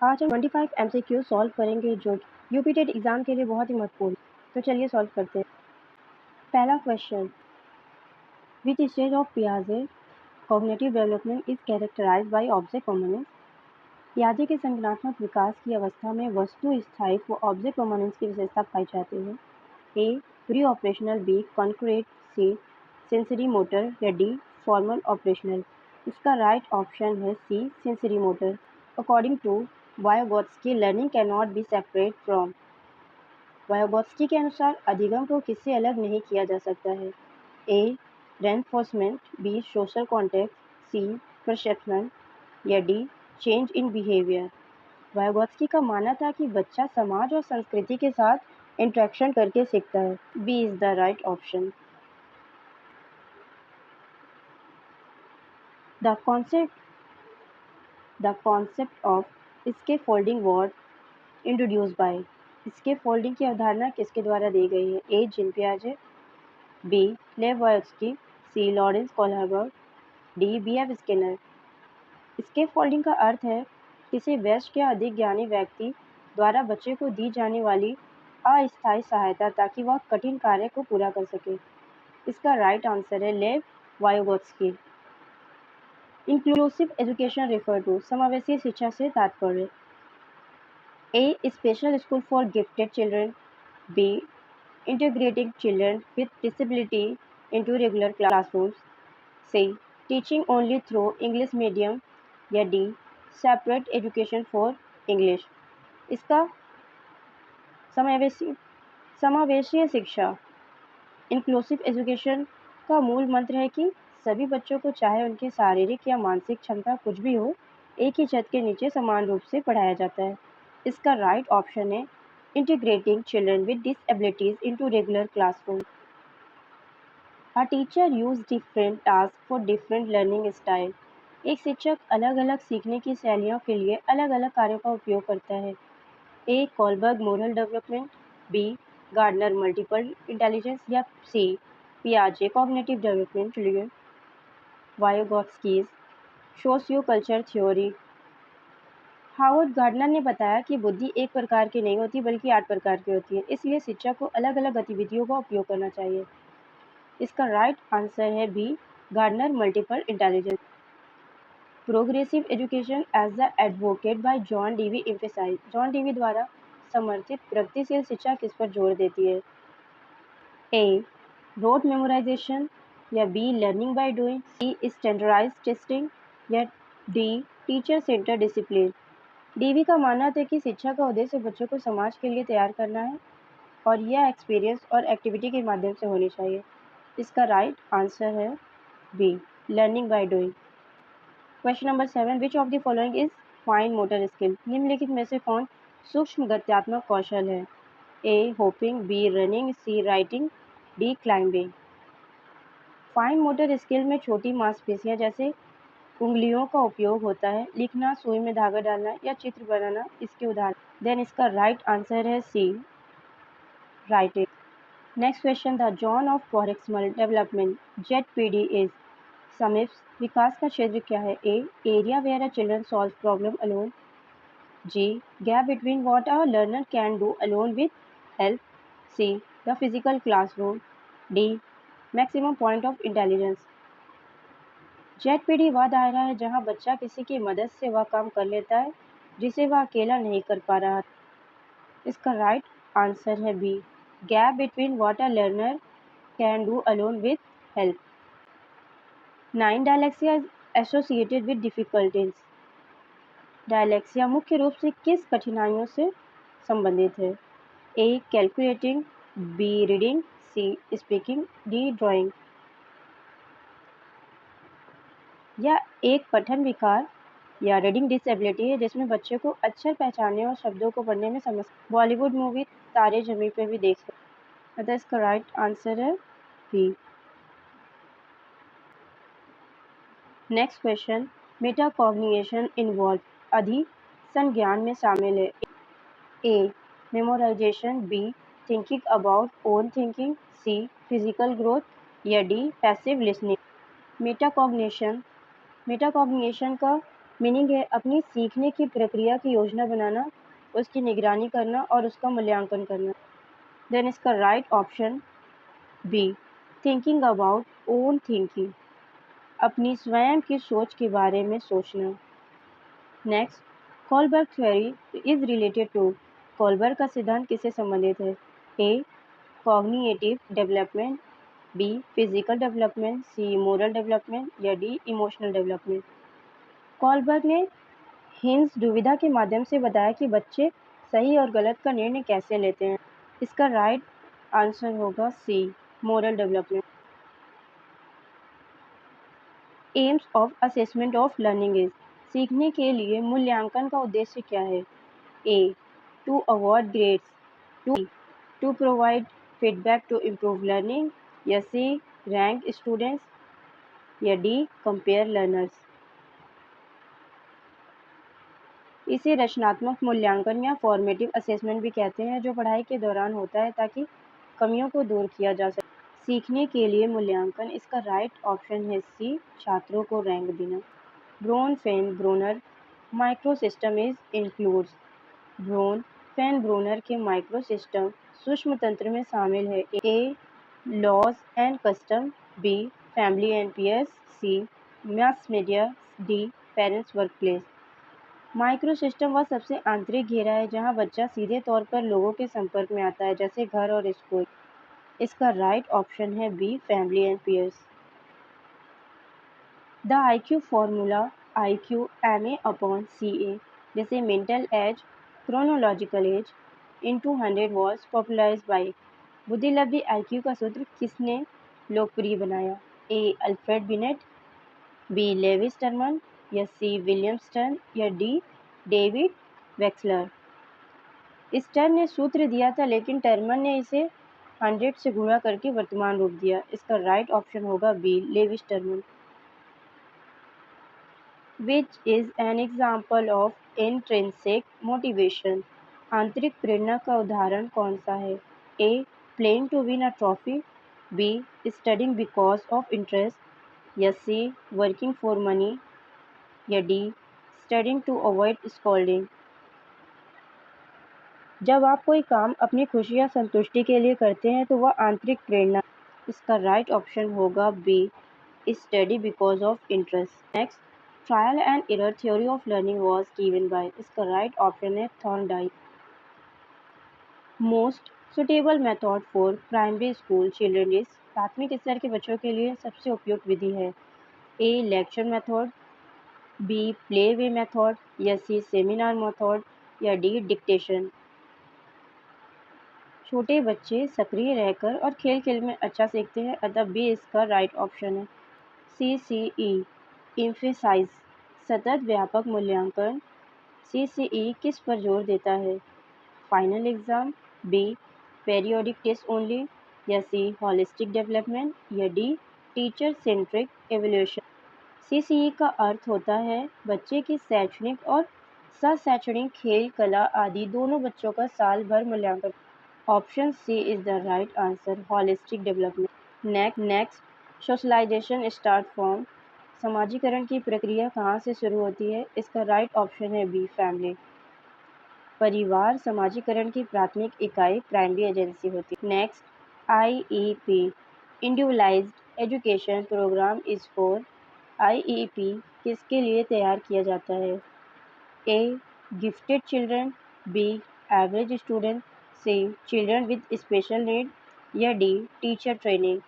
आज हम 25 MCQ solve करेंगे जो यूपी टेट एग्जाम के लिए बहुत ही महत्वपूर्ण। तो चलिए सॉल्व करते हैं। पहला क्वेश्चन, विच स्टेज ऑफ पियाजे cognitive development is characterised by object permanence. पियाजे के संज्ञानात्मक विकास की अवस्था में वस्तु स्थायित्व व ऑब्जेक्ट परमानेंस की विशेषता पाई जाती है। A pre operational, B concrete, C sensory motor या डी फॉर्मल ऑपरेशनल। इसका राइट ऑप्शन है C sensory motor. According to Vygotsky, learning can not be separate from. Vygotsky के अनुसार अधिगम को किससे अलग नहीं किया जा सकता है। ए रेनफोर्समेंट, बी सोशल कॉन्टेक्ट, सी परसेप्शन या डी चेंज इन बिहेवियर। वायोगोत्स्की का मानना था कि बच्चा समाज और संस्कृति के साथ इंटरेक्शन करके सीखता है। B is the right option. The concept of scaffolding was introduce by. Scaffolding की अवधारणा किसके द्वारा दी गई है। ए जीन पियाजे, B Lev Vygotsky, C Lawrence Kohlberg, D BF. Skinner. Scaffolding का अर्थ है किसी वयस्क या अधिक ज्ञानी व्यक्ति द्वारा बच्चे को दी जाने वाली अस्थायी सहायता ताकि वह कठिन कार्य को पूरा कर सके। इसका राइट आंसर है Lev Vygotsky. Inclusive education refer to, समावेशी शिक्षा से तात्पर्य। A special school for gifted children, B integrating children with disability into regular classrooms, C teaching only through English medium या D separate education for English। इसका समावेशी शिक्षा inclusive education का मूल मंत्र है कि सभी बच्चों को चाहे उनकी शारीरिक या मानसिक क्षमता कुछ भी हो, एक ही छत के नीचे समान रूप से पढ़ाया जाता है। इसका राइट ऑप्शन है integrating children with disabilities into regular classrooms। A teacher use different tasks for different learning style। एक शिक्षक अलग अलग सीखने की शैलियों के लिए अलग अलग कार्यों का उपयोग करता है। A Kohlberg moral development, B Gardner multiple intelligence या सी पियाजे कॉग्निटिव डेवलपमेंट। लिए Vygotsky's socio culture theory. Howard Gardner ने बताया कि बुद्धि एक प्रकार की नहीं होती बल्कि 8 प्रकार की होती है, इसलिए शिक्षक को अलग अलग गतिविधियों का उपयोग करना चाहिए। इसका राइट आंसर है B Gardner multiple intelligence. Progressive education as the advocate by John Dewey emphasise. John Dewey द्वारा समर्थित प्रगतिशील शिक्षा किस पर जोर देती है। ए रोट मेमोराइजेशन या B learning by doing, C standardised testing या D teacher centre discipline. Dewey का मानना था कि शिक्षा का उद्देश्य बच्चों को समाज के लिए तैयार करना है और यह एक्सपीरियंस और एक्टिविटी के माध्यम से होनी चाहिए। इसका राइट आंसर है B learning by doing. Question number 7, which of the following is fine motor skill. निम्नलिखित में से कौन सूक्ष्म गत्यात्मक कौशल है। A hopping, B running, C writing, D climbing. Fine motor skill में छोटी मांसपेशियां जैसे उंगलियों का उपयोग होता है। लिखना, सुई में धागा डालना या चित्र बनाना इसके उदाहरण। देन इसका राइट आंसर है C writing. Next question, the zone of proximal development Z is. समीप्स विकास का क्षेत्र क्या है। A area where a children solve problem alone, G gap between what a learner can do alone with help, C the physical classroom, D maximum point of intelligence. Z वह दायरा है जहां बच्चा किसी की मदद से वह काम कर लेता है जिसे वह अकेला नहीं कर पा रहा। इसका राइट आंसर है B gap between what a learner can do alone with help. 9 dyslexia is associated with difficulties. Dyslexia मुख्य रूप से किस कठिनाइयों से संबंधित है। A calculating, B reading, C speaking, D drawing. यह एक पठन विकार या रीडिंग डिसेबिलिटी है जिसमें बच्चे को अक्षर पहचानने और शब्दों को पढ़ने में समस्या। बॉलीवुड मूवी तारे जमीन पे भी देख सकते। अतः इसका राइट आंसर है B. Next question, metacognition involve अधि संज्ञान में शामिल है। A memorisation, B thinking about own thinking, C physical growth या डी पैसिव लिसनिंग। मेटाकॉग्निशन का मीनिंग है अपनी सीखने की प्रक्रिया की योजना बनाना, उसकी निगरानी करना और उसका मूल्यांकन करना। देन इसका right option B, thinking about own thinking, अपनी स्वयं की सोच के बारे में सोचना। Next, Kohlberg theory is related to, Kohlberg का सिद्धांत किससे संबंधित है? A, cognitive development, B, physical development, C, moral development या डी, इमोशनल डेवलपमेंट। कॉलबर्ग ने हिंस दुविधा के माध्यम से बताया कि बच्चे सही और गलत का निर्णय कैसे लेते हैं। इसका राइट आंसर होगा C, moral development. Aims of assessment of learning is, सीखने के लिए मूल्यांकन का उद्देश्य क्या है? A, to avoid grades, to provide feedback to improve learning या सी, रैंक स्टूडेंट्स या डी, कंपेयर लर्नर्स। इसे रचनात्मक मूल्यांकन या फॉर्मेटिव असेसमेंट भी कहते हैं, जो पढ़ाई के दौरान होता है ताकि कमियों को दूर किया जा सके। सीखने के लिए मूल्यांकन, इसका राइट ऑप्शन है सी, छात्रों को रैंक देना। Bronfenbrenner micro system is includes, Bronfenbrenner के माइक्रो सिस्टम सूक्ष्म तंत्र में शामिल है। A, laws and custom, B, family and peers, C, mass media, D, parents work place. Micro system वह सबसे आंतरिक घेरा है जहां बच्चा सीधे तौर पर लोगों के संपर्क में आता है, जैसे घर और स्कूल। इसका राइट ऑप्शन है B, family and peers. The IQ formula IQ MA upon CA, जैसे mental age chronological age into 100 was popularise by, बुद्धिलब्धि IQ का सूत्र किसने लोकप्रिय बनाया? A, Alfred Binet, B, Lewis Terman या सी, विलियम स्टर्न या डी, डेविड वेक्सलर। स्टर्न ने सूत्र दिया था, लेकिन टर्मन ने इसे 100 से गुणा करके वर्तमान रूप दिया। इसका राइट ऑप्शन होगा B, Lewis Terman. Which is an example of intrinsic motivation? आंतरिक प्रेरणा का उदाहरण कौन सा है? A, playing to win a trophy, B, studying because of interest या C, working for money या D, studying to avoid scolding। जब आप कोई काम अपनी खुशी या संतुष्टि के लिए करते हैं तो वह आंतरिक प्रेरणा। इसका राइट ऑप्शन होगा B, study because of interest. Next, trial and error theory of learning was given by, इसका राइट ऑप्शन है Thorndike. Most suitable method for primary school children is, प्राथमिक स्तर के बच्चों के लिए सबसे उपयुक्त विधि है। A, lecture method, B, play way method या सी, सेमिनार मेथड या डी, डिक्टेशन। छोटे बच्चे सक्रिय रहकर और खेल खेल में अच्छा सीखते हैं, अतः बी इसका राइट ऑप्शन है। CCE एम्फेसाइज, सतत व्यापक मूल्यांकन। CCE किस पर जोर देता है? Final exam, B, periodic test only या सी, होलिस्टिक डेवलपमेंट या D, teacher centric evaluation. CCE का अर्थ होता है बच्चे की शैक्षणिक और सशैक्षणिक, खेल, कला आदि दोनों बच्चों का साल भर मूल्यांकन। Option C is the right answer, holistic development. Next, socialisation start from, समाजीकरण की प्रक्रिया कहाँ से शुरू होती है? इसका राइट ऑप्शन है बी, फैमिली। परिवार समाजीकरण की प्राथमिक इकाई प्राइमरी एजेंसी होती है। Next, IEP individualised education programme is for, IEP किसके लिए तैयार किया जाता है? A, gifted children, B, average student, C, children with special need या डी, टीचर ट्रेनिंग।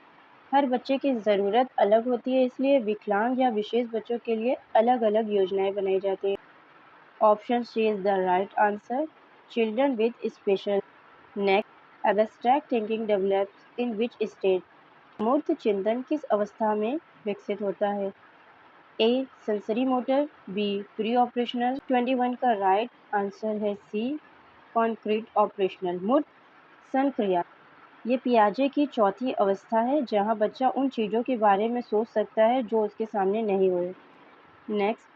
हर बच्चे की ज़रूरत अलग होती है, इसलिए विकलांग या विशेष बच्चों के लिए अलग अलग योजनाएं बनाई जाती हैं। Option C is the right answer, children with special. Next, abstract thinking develops in which stage, मूर्त चिंतन किस अवस्था में विकसित होता है? A, sensory motor, B, pre operational. 21 का राइट आंसर है सी, कॉन्क्रीट ऑपरेशनल, मूर्त संक्रिया। ये पियाजे की चौथी अवस्था है जहाँ बच्चा उन चीज़ों के बारे में सोच सकता है जो उसके सामने नहीं हुए। Next,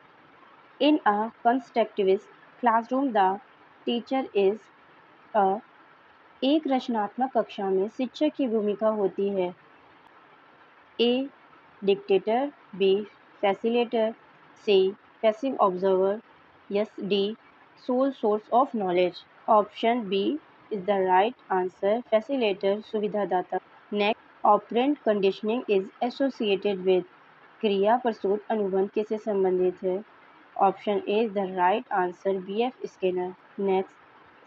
in a constructivist classroom the teacher is a, एक रचनात्मक कक्षा में शिक्षक की भूमिका होती है। A, dictator, B, facilitator, C, passive observer, yes D, sole source of knowledge. Option B is the right answer, facilitator, सुविधादाता। Next, operant conditioning is associated with, क्रिया प्रसूत अनुबंध किससे संबंधित है? Option A is the right answer, B F Skinner. Next,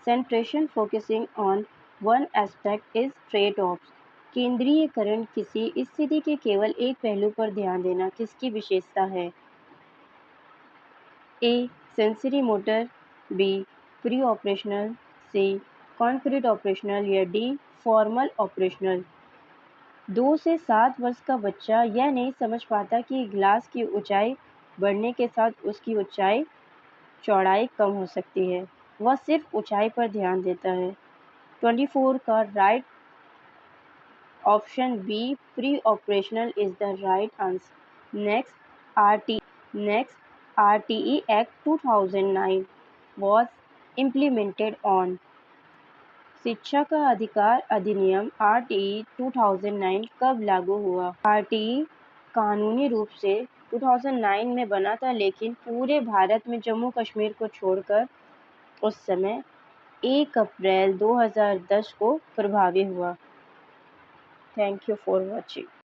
centration focusing on one aspect is trait of, केंद्रीयकरण किसी स्थिति के केवल एक पहलू पर ध्यान देना किसकी विशेषता है? A sensory motor, B pre operational, C concrete operational या डी फॉर्मल ऑपरेशनल। 2 से 7 वर्ष का बच्चा यह नहीं समझ पाता कि ग्लास की ऊंचाई बढ़ने के साथ उसकी ऊंचाई चौड़ाई कम हो सकती है, वह सिर्फ ऊंचाई पर ध्यान देता है। 24 का right option B pre operational is the right answer. Next, RTE Act 2009 was implemented on, शिक्षा का अधिकार अधिनियम RTE 2009 कब लागू हुआ? RTE कानूनी रूप से 2009 में बना था, लेकिन पूरे भारत में जम्मू कश्मीर को छोड़कर उस समय 1 अप्रैल 2010 को प्रभावी हुआ। Thank you for watching.